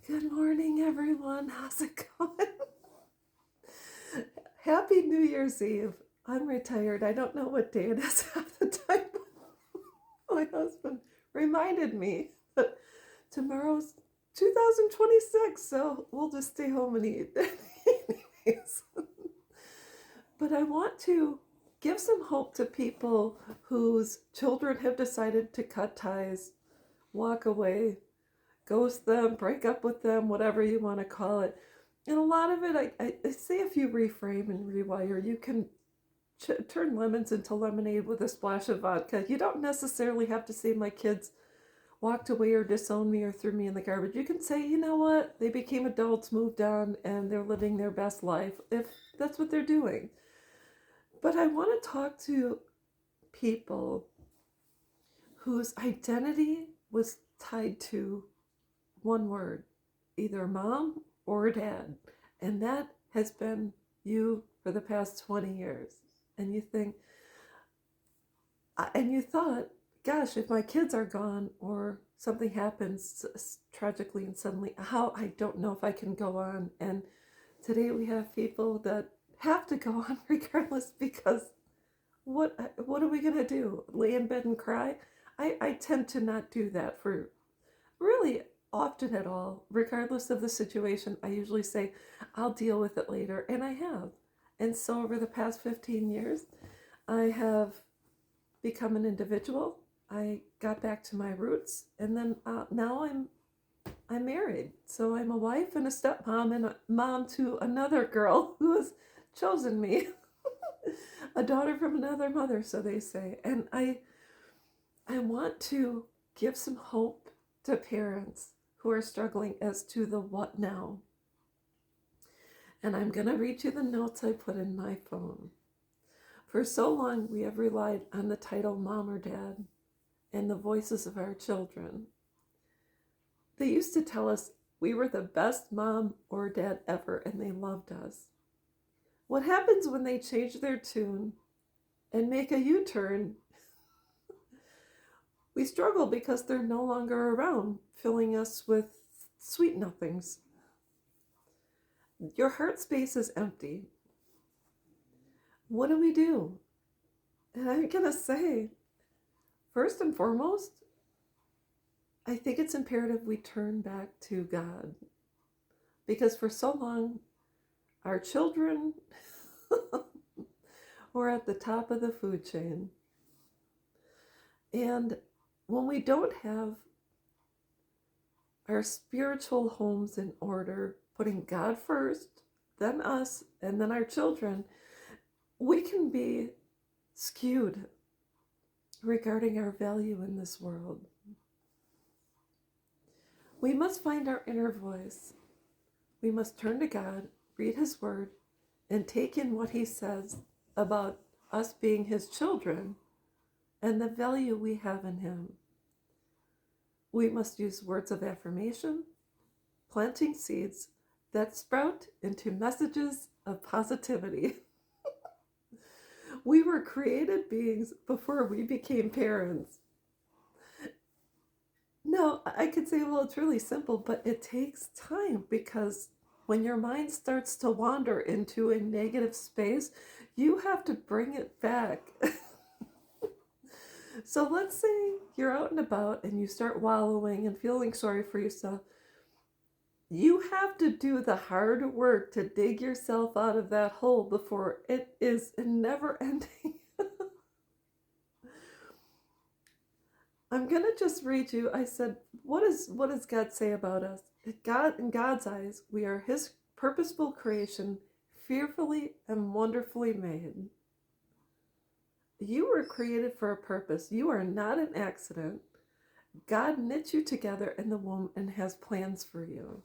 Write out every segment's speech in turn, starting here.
Good morning, everyone. How's it going? Happy New Year's Eve. I'm retired. I don't know what day it is half the time. My husband reminded me that tomorrow's 2026, so we'll just stay home and eat. Anyways. But I want to give some hope to people whose children have decided to cut ties, walk away, ghost them, break up with them, whatever you want to call it. And a lot of it, I say if you reframe and rewire, you can turn lemons into lemonade with a splash of vodka. You don't necessarily have to say my kids walked away or disowned me or threw me in the garbage. You can say, you know what, they became adults, moved on, and they're living their best life if that's what they're doing. But I want to talk to people whose identity was tied to one word, either mom or dad. And that has been you for the past 20 years. And you think, and you thought, gosh, if my kids are gone or something happens tragically and suddenly, how, I don't know if I can go on. And today we have people that have to go on regardless because what are we going to do? Lay in bed and cry? I tend to not do that for really often at all. Regardless of the situation, I usually say, I'll deal with it later. And I have. And so over the past 15 years, I have become an individual. I got back to my roots. And then now I'm married. So I'm a wife and a stepmom and a mom to another girl who has chosen me. A daughter from another mother, so they say. And I want to give some hope to parents who are struggling as to the what now. And I'm going to read you the notes I put in my phone. For so long, we have relied on the title mom or dad and the voices of our children. They used to tell us we were the best mom or dad ever and they loved us. What happens when they change their tune and make a U-turn? We struggle because they're no longer around, filling us with sweet nothings. Your heart space is empty. What do we do? And I'm going to say, first and foremost, I think it's imperative we turn back to God. Because for so long, our children were at the top of the food chain. And when we don't have our spiritual homes in order, putting God first, then us, and then our children, we can be skewed regarding our value in this world. We must find our inner voice. We must turn to God, read His Word, and take in what He says about us being His children and the value we have in Him. We must use words of affirmation, planting seeds that sprout into messages of positivity. We were created beings before we became parents. No, I could say, well, it's really simple, but it takes time because when your mind starts to wander into a negative space, you have to bring it back. So let's say you're out and about and you start wallowing and feeling sorry for yourself. You have to do the hard work to dig yourself out of that hole before it is never ending. I'm going to just read you. I said, what does God say about us? God, in God's eyes, we are His purposeful creation, fearfully and wonderfully made. You were created for a purpose. You are not an accident. God knit you together in the womb and has plans for you.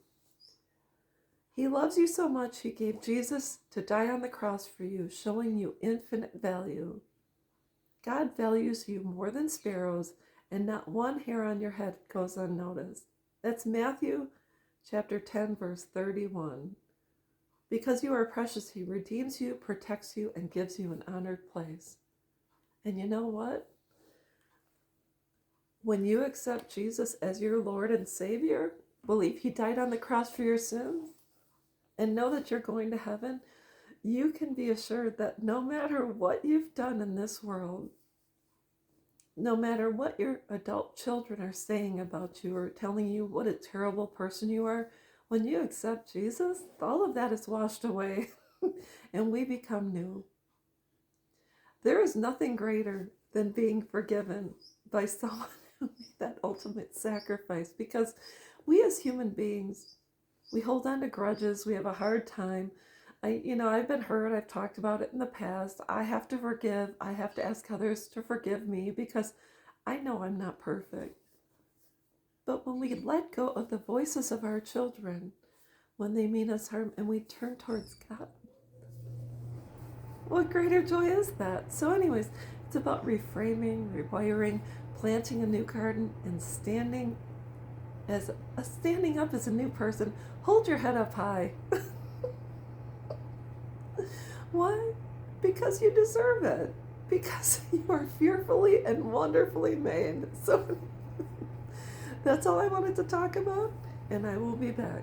He loves you so much, He gave Jesus to die on the cross for you, showing you infinite value. God values you more than sparrows, and not one hair on your head goes unnoticed. That's Matthew chapter 10, verse 31. Because you are precious, He redeems you, protects you, and gives you an honored place. And you know what? When you accept Jesus as your Lord and Savior, believe he died on the cross for your sins, and know that you're going to heaven, you can be assured that no matter what you've done in this world, no matter what your adult children are saying about you or telling you what a terrible person you are, when you accept Jesus, all of that is washed away and we become new. There is nothing greater than being forgiven by someone who made that ultimate sacrifice, because we as human beings, we hold on to grudges, we have a hard time. I've been hurt. I've talked about it in the past. I have to forgive. I have to ask others to forgive me because I know I'm not perfect. But when we let go of the voices of our children, when they mean us harm, and we turn towards God, what greater joy is that? So, anyways, it's about reframing, rewiring, planting a new garden, and standing up as a new person. Hold your head up high. Why? Because you deserve it. Because you are fearfully and wonderfully made. So that's all I wanted to talk about, and I will be back.